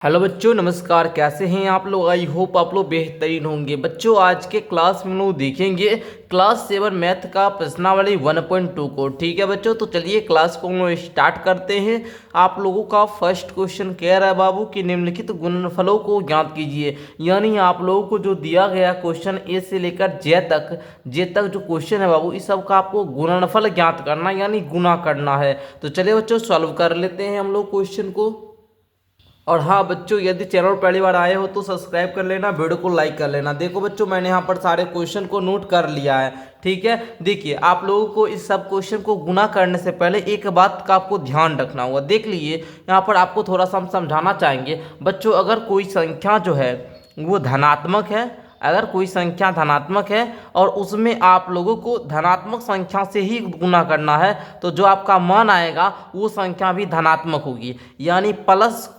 Hello बच्चों, नमस्कार। कैसे हैं आप लोग? आई होप आप लोग बेहतरीन होंगे। बच्चों, आज के क्लास में हम लोग देखेंगे क्लास 7 मैथ का प्रश्नावली 1.2 को। ठीक है बच्चों, तो चलिए क्लास को हम लोग स्टार्ट करते हैं। आप लोगों का फर्स्ट क्वेश्चन कह रहा है बाबू कि निम्नलिखित गुणनफलों को ज्ञात कीजिए। यानी आप लोगों को जो दिया गया क्वेश्चन ए से लेकर जे तक जो क्वेश्चन है बाबू, इस सब का आपको गुणनफल ज्ञात करना यानी गुना करना है। तो चलिए बच्चों सॉल्व कर लेते हैं हम लोग क्वेश्चन को। और हाँ बच्चों, यदि चैनल पहली बार आए हो तो सब्सक्राइब कर लेना, वीडियो को लाइक कर लेना। देखो बच्चों, मैंने यहाँ पर सारे क्वेश्चन को नोट कर लिया है। ठीक है, देखिए आप लोगों को इस सब क्वेश्चन को गुना करने से पहले एक बात का आपको ध्यान रखना होगा। देख लीजिए, यहाँ पर आपको थोड़ा सा हम समझाना चाहेंगे बच्चों। अगर कोई संख्या जो है वो धनात्मक है, अगर कोई संख्या धनात्मक है और उसमें आप लोगों को धनात्मक संख्या से ही गुना करना है, तो जो आपका मान आएगा वो संख्या भी धनात्मक होगी। यानी प्लस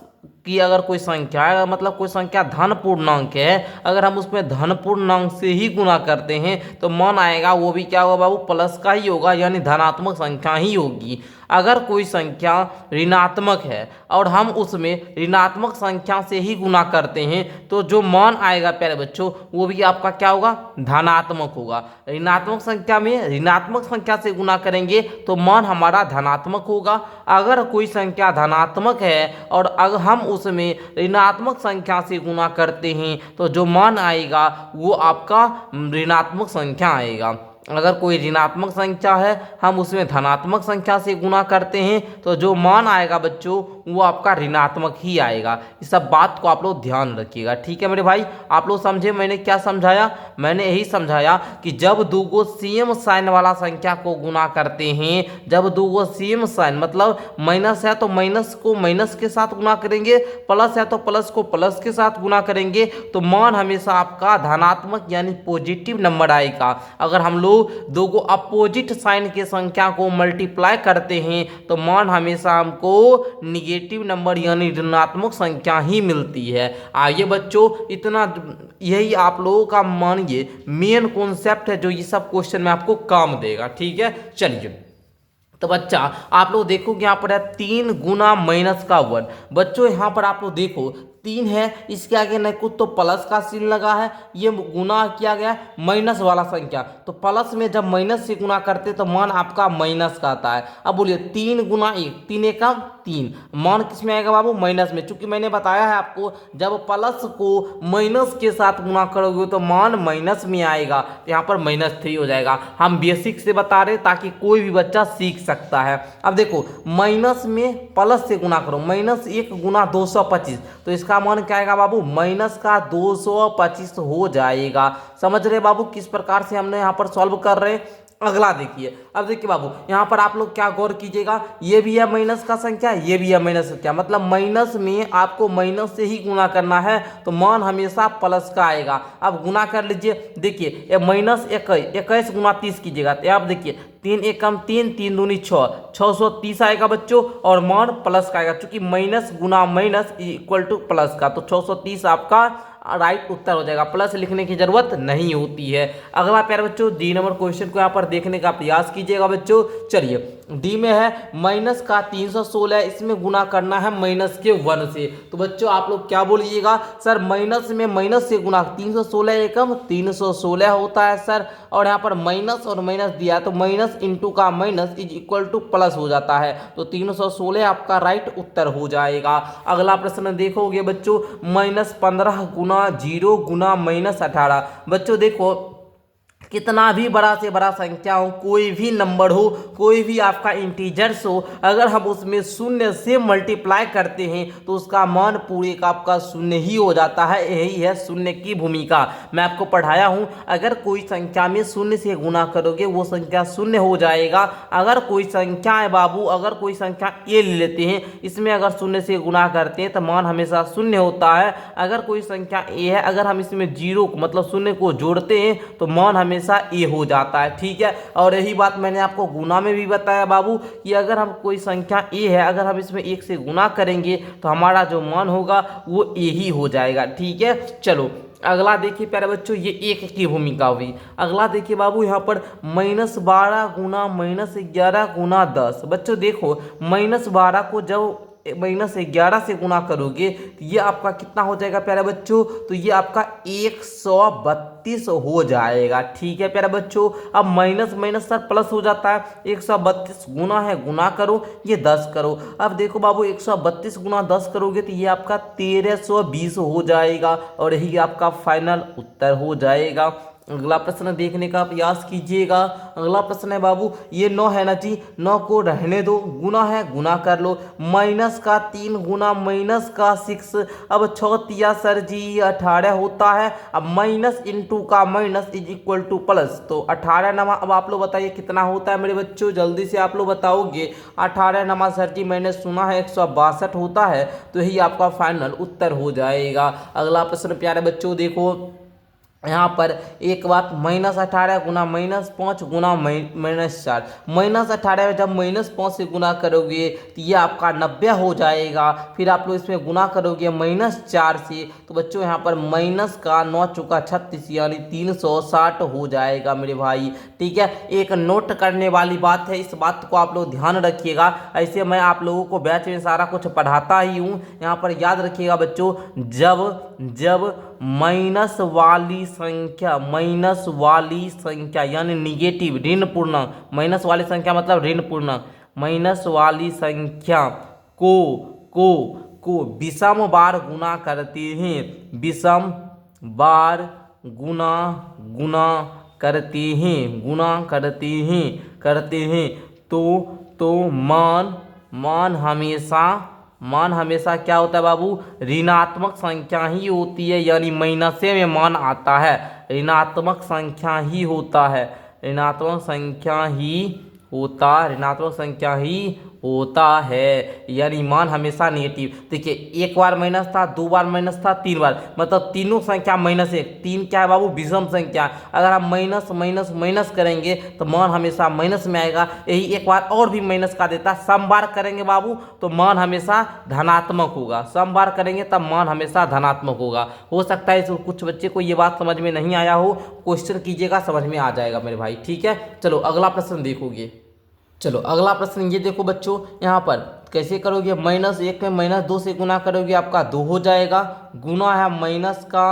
की अगर कोई संख्या है, मतलब कोई संख्या धन पूर्णांक है, अगर हम उसमें धन पूर्णांक से ही गुना करते हैं तो मान आएगा वो भी क्या होगा बाबू, प्लस का ही होगा, यानी धनात्मक संख्या ही होगी। अगर कोई संख्या ऋणात्मक है और हम उसमें ऋणात्मक संख्या से ही गुना करते हैं तो जो मान आएगा प्यारे बच्चों वो भी आपका क्या होगा, धनात्मक होगा। ऋणात्मक संख्या में ऋणात्मक संख्या से गुना करेंगे तो मान हमारा धनात्मक होगा। अगर कोई संख्या धनात्मक है और अगर हम उसमें ऋणात्मक संख्या से गुना करते हैं तो जो मान आएगा वो आपका ऋणात्मक संख्या आएगा। अगर कोई ऋणात्मक संख्या है, हम उसमें धनात्मक संख्या से गुना करते हैं तो जो मान आएगा बच्चों वो आपका ऋणात्मक ही आएगा। इस सब बात को आप लोग ध्यान रखिएगा। ठीक है मेरे भाई, आप लोग समझे मैंने क्या समझाया? मैंने यही समझाया कि जब दो सेम साइन वाला संख्या को गुना करते हैं, जब दो सेम साइन मतलब माइनस है तो माइनस को माइनस के साथ गुना करेंगे, प्लस है तो प्लस को प्लस के साथ गुना करेंगे, तो मान हमेशा आपका धनात्मक यानी पॉजिटिव नंबर आएगा। अगर हम लोग दो को अपोजिट साइन के संख्या को मल्टीप्लाई करते हैं तो मान हमेशा हमको निगेटिव नंबर यानी ऋणात्मक संख्या ही मिलती है। आइए बच्चों, इतना यही आप लोगों का मानिए मेन कॉन्सेप्ट है जो ये सब क्वेश्चन में आपको काम देगा। ठीक है, चलिए तो बच्चा आप लोग देखो कि यहाँ पर है 3 गुना माइनस का 1। बच्चों यहाँ पर आप लोग देखो 3 है, इसके आगे न कुछ तो प्लस का सीन लगा है, ये गुना किया गया माइनस वाला संख्या, तो प्लस में जब माइनस से गुना करते तो मान आपका माइनस का आता है। अब बोलिए 3 गुना 1, 3 एकम 3, मान किस में आएगा बाबू, माइनस में। चूंकि मैंने बताया है आपको जब प्लस को माइनस के साथ गुना करोगे तो मान माइनस में आएगा, तो यहाँ पर -3 हो जाएगा। हम बेसिक से बता रहे ताकि कोई भी बच्चा सीख सकता है। अब देखो माइनस में प्लस से गुना करो, -1 गुना 225, तो इसका मान क्या आएगा बाबू, माइनस का 225 हो जाएगा। समझ रहे बाबू किस प्रकार से हमने यहाँ पर सॉल्व कर रहे हैं? अगला देखिए। अब देखिए बाबू, यहाँ पर आप लोग क्या गौर कीजिएगा, ये भी है माइनस का संख्या, ये भी है माइनस संख्या, मतलब माइनस में आपको माइनस से ही गुना करना है तो मान हमेशा प्लस का आएगा। अब गुना कर लीजिए, देखिए ये -21 गुना 30 कीजिएगा तो आप देखिए 3 एकम 3, 3 दूनी 6, 630 आएगा बच्चों, और मान प्लस का आएगा। चूंकि माइनस गुना माइनस इक्वल टू प्लस का, तो 630 आपका राइट उत्तर हो जाएगा। प्लस लिखने की जरूरत नहीं होती है। अगला प्यारे बच्चों डी नंबर क्वेश्चन को यहाँ पर देखने का प्रयास कीजिएगा बच्चों। चलिए डी में है माइनस का 316, इसमें गुना करना है माइनस के 1 से। तो बच्चों आप लोग क्या बोलिएगा, सर माइनस में माइनस से गुना, 316 एकम 316 होता है सर, और यहाँ पर माइनस और माइनस दिया है तो माइनस इंटू का minus is equal two plus हो जाता है, तो 316 आपका राइट उत्तर हो जाएगा। अगला प्रश्न देखोगे बच्चों, -15 गुना 0 गुना -18। बच्चों देखो कितना भी बड़ा से बड़ा संख्या हो, कोई भी नंबर हो, कोई भी आपका इंटीजर्स हो, अगर हम उसमें शून्य से मल्टीप्लाई करते हैं तो उसका मान पूरे का आपका शून्य ही हो जाता है। यही है शून्य की भूमिका। मैं आपको पढ़ाया हूँ, अगर कोई संख्या में शून्य से गुना करोगे वो संख्या शून्य हो जाएगा। अगर कोई संख्या है बाबू, अगर कोई संख्या ए ले लेते हैं, इसमें अगर शून्य से गुना करते हैं तो मान हमेशा शून्य होता है। अगर कोई संख्या ए है, अगर हम इसमें 0 मतलब शून्य को जोड़ते हैं तो मान हमेशा ए हो जाता है। ठीक है, और यही बात मैंने आपको गुना में भी बताया बाबू कि अगर हम कोई संख्या ए है, अगर हम इसमें 1 से गुना करेंगे तो हमारा जो मान होगा वो ए ही हो जाएगा। ठीक है, चलो अगला देखिए प्यारे बच्चों, ये 1 की भूमिका हुई। अगला देखिए बाबू, यहाँ पर -12 गुना -11 गुना 10। बच्चों देखो -12 को जब -11 से गुना करोगे तो ये आपका कितना हो जाएगा प्यारे बच्चों, तो ये आपका 132 हो जाएगा। ठीक है प्यारे बच्चों, अब माइनस माइनस सर प्लस हो जाता है, 132 गुना है, गुना करो, ये 10 करो। अब देखो बाबू 132 गुना 10 करोगे तो ये आपका 1320 हो जाएगा और यही आपका फाइनल उत्तर हो जाएगा। अगला प्रश्न देखने का प्रयास कीजिएगा। अगला प्रश्न है बाबू, ये 9 है ना जी, 9 को रहने दो, गुना है, गुना कर लो, माइनस का 3 गुना माइनस का 6, अब 6 तिया सर जी 18 होता है। अब माइनस इंटू का minus is equal two plus, तो 18 नमा, अब आप लोग बताइए कितना होता है मेरे बच्चों, जल्दी से आप लोग बताओगे। 18 नमा सर जी मैंने सुना है 162 होता है, तो यही आपका फाइनल उत्तर हो जाएगा। अगला प्रश्न प्यारे बच्चों देखो, यहाँ पर एक बात, -18 गुना -5 गुना -4, -18 जब -5 से गुना करोगे तो ये आपका 90 हो जाएगा। फिर आप लोग इसमें गुना करोगे -4 से, तो बच्चों यहाँ पर माइनस का 9 चौका 36 यानी 360 हो जाएगा मेरे भाई। ठीक है, एक नोट करने वाली बात है, इस बात को आप लोग ध्यान रखिएगा। ऐसे मैं आप लोगों को बैच में सारा कुछ पढ़ाता ही हूँ, यहाँ पर याद रखिएगा बच्चों, जब माइनस वाली संख्या यानी निगेटिव ऋण पूर्णांक, माइनस वाली संख्या मतलब ऋण पूर्णांक, माइनस वाली संख्या को विषम बार गुना करते हैं, विषम बार गुना करते हैं तो मान हमेशा क्या होता है बाबू, ऋणात्मक संख्या ही होती है, यानी माइनसे में मान आता है, ऋणात्मक संख्या ही होता है, ऋणात्मक संख्या ही होता है, यानी मान हमेशा नेगेटिव। देखिए एक बार माइनस था, 2 बार माइनस था, 3 बार, मतलब तीनों संख्या -1, 3 क्या है बाबू, विषम संख्या। अगर आप माइनस माइनस माइनस करेंगे तो मान हमेशा माइनस में आएगा। यही एक बार और भी माइनस का देता, सम बार करेंगे बाबू तो मान हमेशा धनात्मक होगा, सम बार करेंगे तब मान हमेशा धनात्मक होगा। हो सकता है कुछ बच्चे को ये बात समझ में नहीं आया हो, क्वेश्चन कीजिएगा, समझ में आ जाएगा मेरे भाई। ठीक है, चलो अगला प्रश्न देखोगे। चलो अगला प्रश्न ये देखो बच्चों, यहाँ पर कैसे करोगे, -1 में -2 से गुना करोगे आपका 2 हो जाएगा, गुना है माइनस का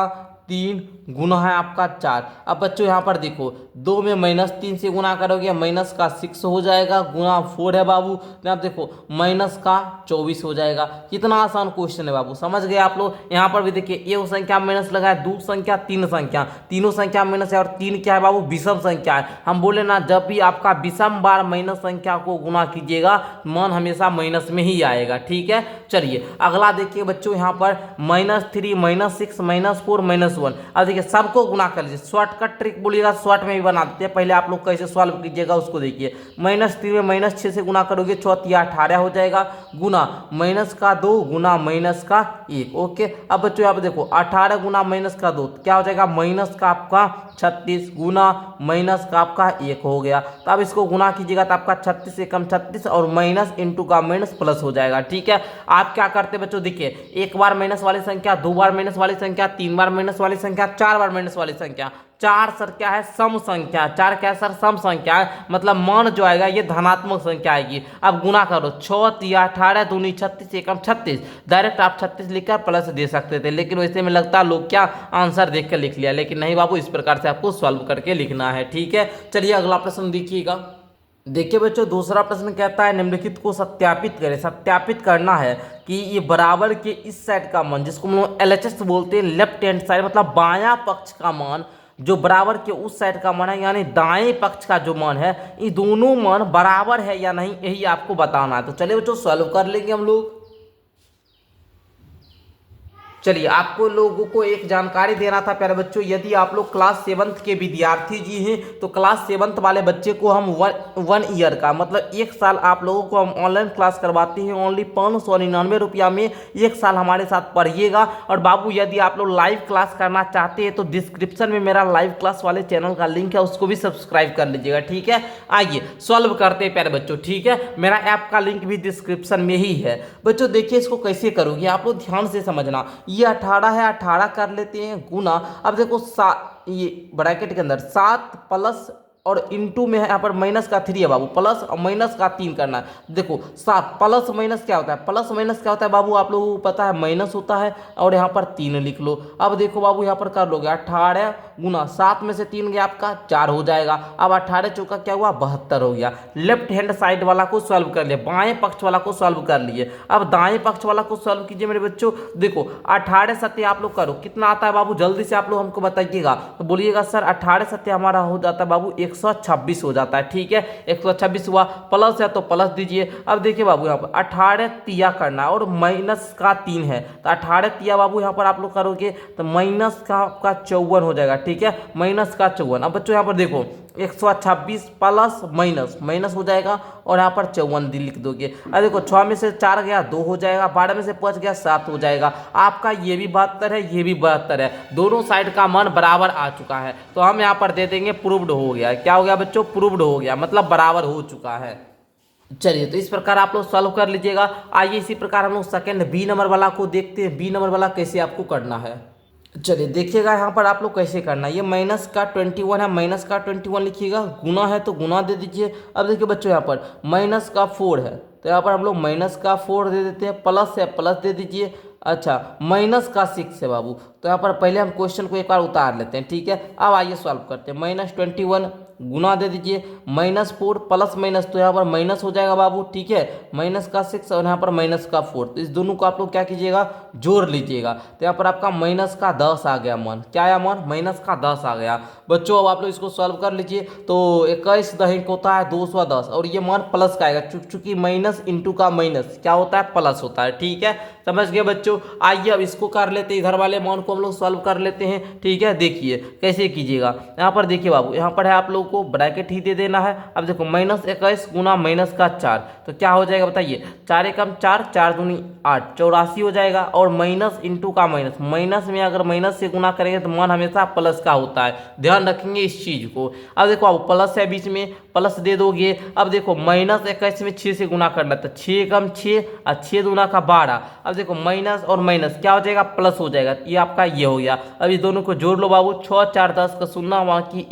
3 गुना है आपका 4। अब बच्चों यहाँ पर देखो 2 में -3 से गुना करोगे माइनस का 6 हो जाएगा, गुना 4 है बाबू, यहाँ देखो माइनस का 24 हो जाएगा। कितना आसान क्वेश्चन है बाबू, समझ गए आप लोग। यहाँ पर भी देखिए एक संख्या माइनस लगा है, 2 संख्या 3 संख्या, तीनों संख्या माइनस है और 3 क्या है बाबू, विषम संख्या है। हम बोले ना जब भी आपका विषम बार माइनस संख्या को गुना कीजिएगा मान हमेशा माइनस में ही आएगा। ठीक है, चलिए अगला देखिए बच्चों, यहाँ पर -3 -6 -4 -1। अब देखिए सबको गुना कर लीजिए, शॉर्टकट ट्रिक बोलिएगा शॉर्ट में भी बना देते हैं। पहले आप लोग कैसे सॉल्व कीजिएगा उसको देखिए। -3 में -6 से गुना करोगे 4 तिया 18 हो जाएगा, गुना माइनस का 2 गुना माइनस का 1। ओके, अब बच्चों यहाँ पे देखो 18 गुना माइनस का 2 क्या हो जाएगा, माइनस का आपका 36 गुना माइनस का आपका 1 हो गया। तो अब इसको गुना कीजिएगा तो आपका 36 से कम 36 और माइनस इंटू का माइनस प्लस हो जाएगा। ठीक है, आप क्या करते बच्चों, देखिए एक बार माइनस वाली संख्या, 2 बार माइनस वाली संख्या, 3 बार माइनस वाली संख्या, 4 बार माइनस वाली संख्या। 4 सर क्या है, सम संख्या, 4 क्या है सर, सम संख्या है, मतलब मान जो आएगा ये धनात्मक संख्या आएगी। अब गुना करो 6 तिया 18 दूनी 36 एकम 36, डायरेक्ट आप 36 लिखकर प्लस दे सकते थे, लेकिन वैसे में लगता लोग क्या आंसर देख कर लिख लिया, लेकिन नहीं बाबू, इस प्रकार से आपको सॉल्व करके लिखना है। ठीक है, चलिए अगला प्रश्न देखिएगा। देखिए बच्चों दूसरा प्रश्न कहता है निम्नलिखित को सत्यापित करें। सत्यापित करना है कि ये बराबर के इस साइड का मान, जिसको हम लोग LHS बोलते हैं, लेफ्ट हैंड साइड मतलब बायां पक्ष का मान, जो बराबर के उस साइड का मान है यानी दाएं पक्ष का जो मान है, ये दोनों मान बराबर है या नहीं, यही आपको बताना है। तो चलिए बच्चों सॉल्व कर लेंगे हम लोग। चलिए आपको लोगों को एक जानकारी देना था प्यारे बच्चों, यदि आप लोग क्लास 7th के विद्यार्थी जी हैं तो क्लास 7th वाले बच्चे को हम 1 ईयर का मतलब 1 साल आप लोगों को हम ऑनलाइन क्लास करवाते हैं। ओनली 599 रुपया में 1 साल हमारे साथ पढ़िएगा। और बाबू यदि आप लोग लाइव क्लास करना चाहते हैं तो डिस्क्रिप्शन में मेरा लाइव क्लास वाले चैनल का लिंक है, उसको भी सब्सक्राइब कर लीजिएगा। ठीक है, आइए सॉल्व करते हैं प्यारे बच्चों। ठीक है, मेरा ऐप का लिंक भी डिस्क्रिप्शन में ही है। बच्चों देखिए इसको कैसे करोगे, आप लोग ध्यान से समझना। ये 18 है, 18 कर लेते हैं गुना। अब देखो ये ब्रैकेट के अंदर 7 प्लस और इंटू में है यहाँ पर माइनस का 3 है बाबू, प्लस और माइनस का 3 करना है। देखो सात प्लस माइनस क्या होता है, प्लस माइनस क्या होता है बाबू, आप लोगों को पता है माइनस होता है, और यहाँ पर 3 लिख लो। अब देखो बाबू यहाँ पर कर लोगे 18 गुना 7 में से 3 गया आपका 4 हो जाएगा। अब 18 चौका क्या हुआ 72 हो गया। लेफ्ट हैंड साइड वाला को सॉल्व कर लिए, बाएं पक्ष वाला को सॉल्व कर लिए। अब दाएं पक्ष वाला को सॉल्व कीजिए मेरे बच्चों। देखो 18 सत्य आप लोग करो, कितना आता है बाबू जल्दी से आप लोग हमको बताइएगा। तो बोलिएगा सर 18 सत्य हमारा हो जाता है बाबू 126 हो जाता है। ठीक है 126 हुआ, प्लस है तो प्लस दीजिए। अब देखिए बाबू यहाँ पर 18 तिया करना और माइनस का 3 है, तो 18 तिया बाबू यहाँ पर आप लोग करोगे तो माइनस का आपका 54 हो जाएगा। ठीक है माइनस का 54। अब बच्चों यहाँ पर देखो 126 प्लस माइनस माइनस हो जाएगा और यहाँ पर 54 लिख दोगे। अब देखो 6 में से 4 गया 2 हो जाएगा, 12 में से 5 गया 7 हो जाएगा। आपका ये भी 72 है, ये भी 72 है, दोनों साइड का मान बराबर आ चुका है। तो हम यहाँ पर दे देंगे प्रूव्ड हो गया। क्या हो गया बच्चों, प्रूव्ड हो गया, मतलब बराबर हो चुका है। चलिए तो इस प्रकार आप लोग सॉल्व कर लीजिएगा। आइए इसी प्रकार हम लोग सेकंड बी नंबर वाला को देखते हैं, बी नंबर वाला कैसे आपको करना है। चलिए देखिएगा यहाँ पर आप लोग कैसे करना है। ये माइनस का 21 है, माइनस का 21 लिखिएगा, गुना है तो गुना दे दीजिए। अब देखिए बच्चों यहाँ पर माइनस का 4 है, तो यहाँ पर हम लोग माइनस का 4 दे देते हैं, प्लस है प्लस दे दीजिए। अच्छा माइनस का 6 है बाबू, तो यहाँ पर पहले हम क्वेश्चन को एक बार उतार लेते हैं। ठीक है अब आइए सॉल्व करते हैं। -21 गुना दे दीजिए, -4 प्लस माइनस, तो यहाँ पर माइनस हो जाएगा बाबू। ठीक है माइनस का 6 और यहाँ पर माइनस का 4, तो इस दोनों को आप लोग क्या कीजिएगा जोड़ लीजिएगा। तो यहाँ पर आपका माइनस का 10 आ गया मान, क्या आया मान, माइनस का 10 आ गया। बच्चों अब आप लोग इसको सॉल्व कर लीजिए। तो 21 दही होता है 210 और ये मान प्लस का आएगा, चूंकि माइनस इंटू का माइनस क्या होता है, प्लस होता है। ठीक है समझ गए बच्चों। आइए अब इसको कर लेते हैं, इधर वाले मान को हम लोग सॉल्व कर लेते हैं। ठीक है देखिए कैसे कीजिएगा। यहाँ पर देखिए बाबू यहाँ पर है आप लोगों को ब्रैकेट ही दे देना है। अब देखो -21 गुना माइनस का 4, तो क्या हो जाएगा बताइए, 4 एकम 4, 4 दूनी 8, 84 हो जाएगा। और माइनस इंटू का माइनस, माइनस में अगर माइनस से गुना करेंगे तो मान हमेशा प्लस का होता है, ध्यान रखेंगे इस चीज को। अब देखो अब प्लस है बीच में, प्लस दे दोगे। अब देखो -21 में 6 से गुना करना, तो 6 एकम 6 और 6 दूना का 12। अब देखो माइनस और माइनस क्या हो जाएगा, प्लस हो जाएगा। ये आपका ये हो गया। अब इस दोनों को जोड़ लो बाबू, 6 4 10 का 0 वहाँ की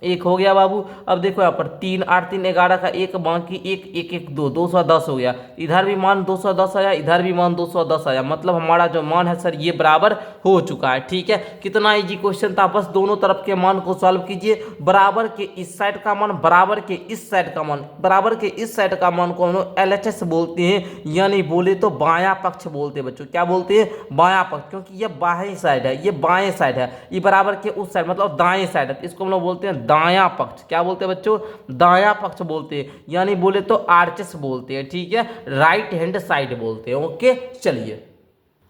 1 हो गया बाबू। अब देखो यहाँ पर 3 8 3 11 का 1 बाकी 1 1 1 2 210 हो गया। इधर भी मान 210 आया, इधर भी मान 210 आया, मतलब हमारा जो मान है सर ये बराबर हो चुका है। ठीक है कितना इजी क्वेश्चन था, बस दोनों तरफ के मान को सॉल्व कीजिए। बराबर के इस साइड का मान, बराबर के इस साइड का मान, बराबर के इस साइड का मान को हम लोग LHS बोलते हैं, यानी बोले तो बायां पक्ष बोलते हैं बच्चों। क्या बोलते हैं, बायां पक्ष, क्योंकि ये बाएं साइड है, ये बाएं साइड है, ये बराबर के उस साइड मतलब दाएं साइड है, इसको हम लोग बोलते हैं दायां पक्ष। क्या बोलते हैं बच्चों, दायां पक्ष बोलते हैं, यानी बोले तो आर्चेस बोलते हैं। ठीक है राइट हैंड साइड बोलते हैं। ओके चलिए।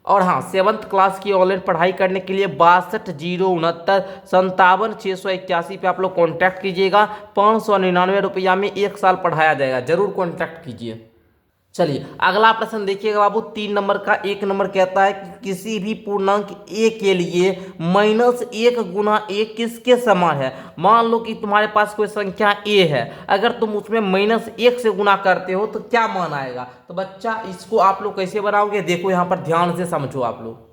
और हाँ 7th क्लास की ऑनलाइन पढ़ाई करने के लिए 62 069 57 681 पे आप लोग कॉन्टैक्ट कीजिएगा। 599 रुपया में 1 साल पढ़ाया जाएगा, जरूर कॉन्टैक्ट कीजिए। चलिए अगला प्रश्न देखिएगा बाबू 3 नंबर का। 1 नंबर कहता है कि किसी भी पूर्णांक a के लिए -1 गुना a किसके समान है। मान लो कि तुम्हारे पास कोई संख्या a है, अगर तुम उसमें -1 से गुना करते हो तो क्या मान आएगा। तो बच्चा इसको आप लोग कैसे बनाओगे, देखो यहाँ पर ध्यान से समझो आप लोग।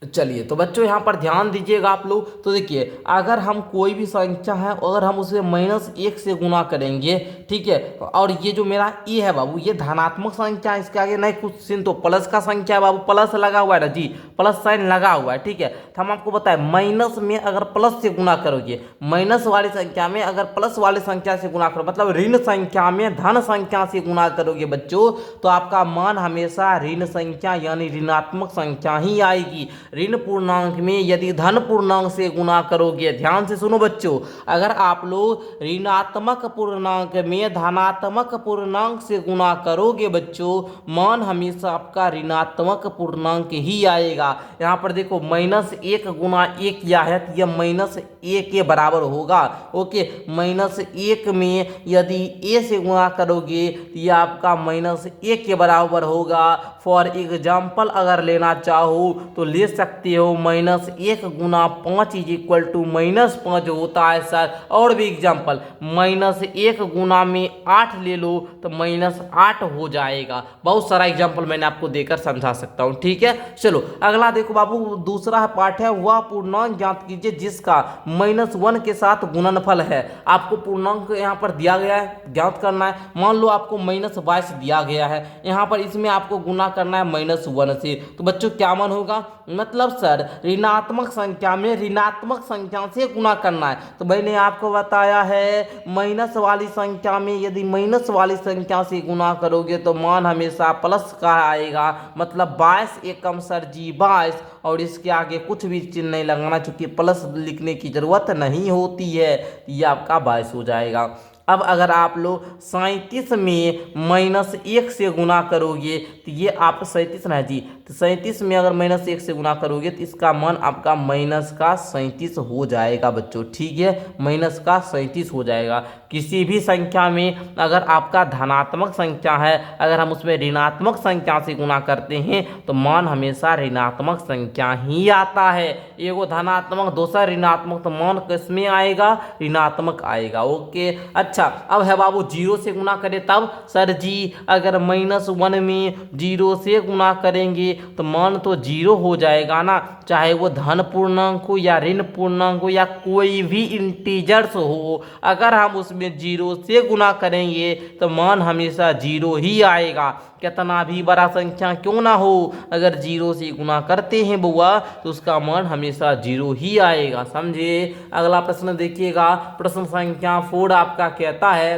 चलिए तो बच्चों यहाँ पर ध्यान दीजिएगा आप लोग। तो देखिए अगर हम कोई भी संख्या है, अगर हम उसे -1 से गुना करेंगे, ठीक है, और ये जो मेरा ए है बाबू ये धनात्मक संख्या है, इसके आगे नहीं कुछ चिन्ह, तो प्लस का संख्या है बाबू, प्लस लगा हुआ है ना जी, प्लस साइन लगा हुआ है। ठीक है तो हम आपको बताएं माइनस में अगर प्लस से गुना करोगे, माइनस वाली संख्या में अगर प्लस वाली संख्या से गुना करो, मतलब ऋण संख्या में धन संख्या से गुना करोगे बच्चों, तो आपका मान हमेशा ऋण संख्या यानी ऋणात्मक संख्या ही आएगी। ऋण पूर्णांक में यदि धन पूर्णांक से गुना करोगे, ध्यान से सुनो बच्चों, अगर आप लोग ऋणात्मक पूर्णांक में धनात्मक पूर्णांक से गुना करोगे बच्चों, मान हमेशा आपका ऋणात्मक पूर्णांक ही आएगा। यहाँ पर देखो -1 गुना 1 किया है तो यह -1 के बराबर होगा। ओके -1 में यदि a से गुना करोगे तो यह आपका -1 के बराबर होगा। फॉर एग्जाम्पल अगर लेना चाहो तो ले सकते हो -1 × 5 = -5 होता है सर। और भी एग्जाम्पल, -1 × 8 ले लो तो -8 हो जाएगा। बहुत सारा एग्जाम्पल मैंने आपको देकर समझा सकता हूँ, ठीक है। चलो अगला देखो बाबू, दूसरा पार्ट है, वह पूर्णांक ज्ञात कीजिए जिसका -1 के साथ गुणनफल है। आपको पूर्णांक यहाँ पर दिया गया है, ज्ञात करना है। मान लो आपको -22 दिया गया है, यहाँ पर इसमें आपको गुना करना है -1 से। तो बच्चों क्या मान होगा, मतलब सर ऋणात्मक संख्या में ऋणात्मक संख्या से गुना करना है। तो मैंने आपको बताया है माइनस वाली संख्या में यदि माइनस वाली संख्या से गुना करोगे तो मान हमेशा प्लस का आएगा। मतलब 22 एकम सर जी 22, और इसके आगे कुछ भी चिन्ह नहीं लगाना, चूंकि प्लस लिखने की जरूरत नहीं होती है। ये आपका 22 हो जाएगा। अब अगर आप लोग 37 में -1 से गुना करोगे तो ये आप 37 ना जी, तो 37 में अगर -1 से गुना करोगे तो इसका मान आपका -37 हो जाएगा बच्चों, ठीक है। -37 हो जाएगा। किसी भी संख्या में अगर आपका धनात्मक संख्या है, अगर हम उसमें ऋणात्मक संख्या से गुना करते हैं तो मान हमेशा ऋणात्मक संख्या ही आता है। एगो धनात्मक दूसरा ऋणात्मक, तो मान किसमें आएगा, ऋणात्मक आएगा। ओके, अच्छा अब है बाबू 0 से गुना करें तब सर जी, अगर -1 में 0 से गुना करेंगे तो मान तो 0 हो जाएगा ना, चाहे वो धन पूर्णांक हो या ऋण पूर्णांक हो या कोई भी इंटीजर्स हो। अगर हम उसमें 0 से गुना करेंगे तो मान हमेशा 0 ही आएगा, कितना भी बड़ा संख्या क्यों ना हो। अगर 0 से गुना करते हैं बुआ तो उसका मान हमेशा 0 ही आएगा, समझे। अगला प्रश्न देखिएगा, प्रश्न संख्या 4 आपका कहता है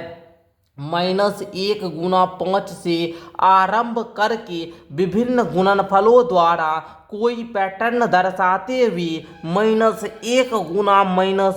-1 × 5 से आरंभ करके विभिन्न गुणनफलों द्वारा कोई पैटर्न दर्शाते हुए -1 × -1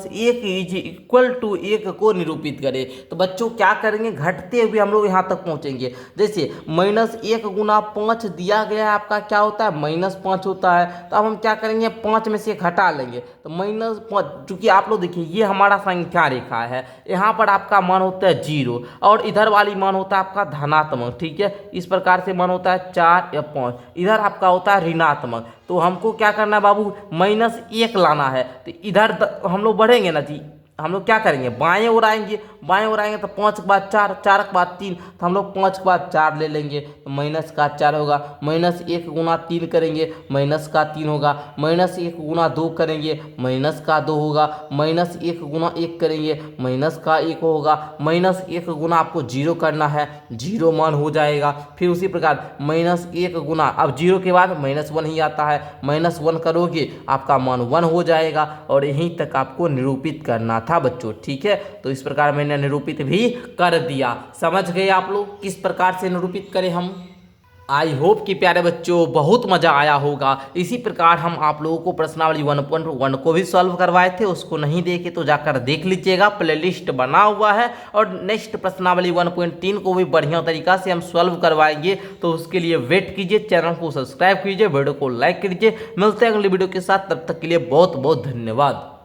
= 1 को निरूपित करें। तो बच्चों क्या करेंगे, घटते हुए हम लोग यहाँ तक पहुँचेंगे। जैसे -1 × 5 दिया गया है, आपका क्या होता है, -5 होता है। तो अब हम क्या करेंगे, 5 में से घटा लेंगे तो -5, चूँकि आप लोग देखिए ये हमारा संख्या रेखा है, यहाँ पर आपका मान होता है 0 और इधर वाली मान होता है आपका धनात्मक, ठीक है। इस प्रकार से मान होता है 4 या 5, इधर आपका होता है ऋणात्मक। तो हमको क्या करना है बाबू, -1 लाना है। तो इधर हम लोग बढ़ेंगे ना जी, हम लोग क्या करेंगे, बाएं ओर आएंगे तो 5 के बाद 4, 4 के बाद 3, तो हम लोग 5 के बाद 4 ले लेंगे तो -4 होगा। -1 × 3 करेंगे -3 होगा। -1 × 2 करेंगे -2 होगा। -1 × 1 करेंगे -1 होगा। -1 × आपको 0 करना है, 0 मान हो जाएगा। फिर उसी प्रकार -1 × अब 0 के बाद -1 ही आता है, -1 करोगे आपका मान 1 हो जाएगा। और यहीं तक आपको निरूपित करना था बच्चों, ठीक है। तो इस प्रकार मैंने निरूपित भी कर दिया। समझ गए आप लोग किस प्रकार से निरूपित करें हम। आई होप कि प्यारे बच्चों बहुत मज़ा आया होगा। इसी प्रकार हम आप लोगों को प्रश्नावली 1.1 को भी सॉल्व करवाए थे, उसको नहीं देखे तो जाकर देख लीजिएगा, प्लेलिस्ट बना हुआ है। और नेक्स्ट प्रश्नावली 1.3 को भी बढ़िया तरीका से हम सॉल्व करवाएंगे, तो उसके लिए वेट कीजिए, चैनल को सब्सक्राइब कीजिए, वीडियो को लाइक कीजिए। मिलते हैं अगली वीडियो के साथ, तब तक के लिए बहुत बहुत धन्यवाद।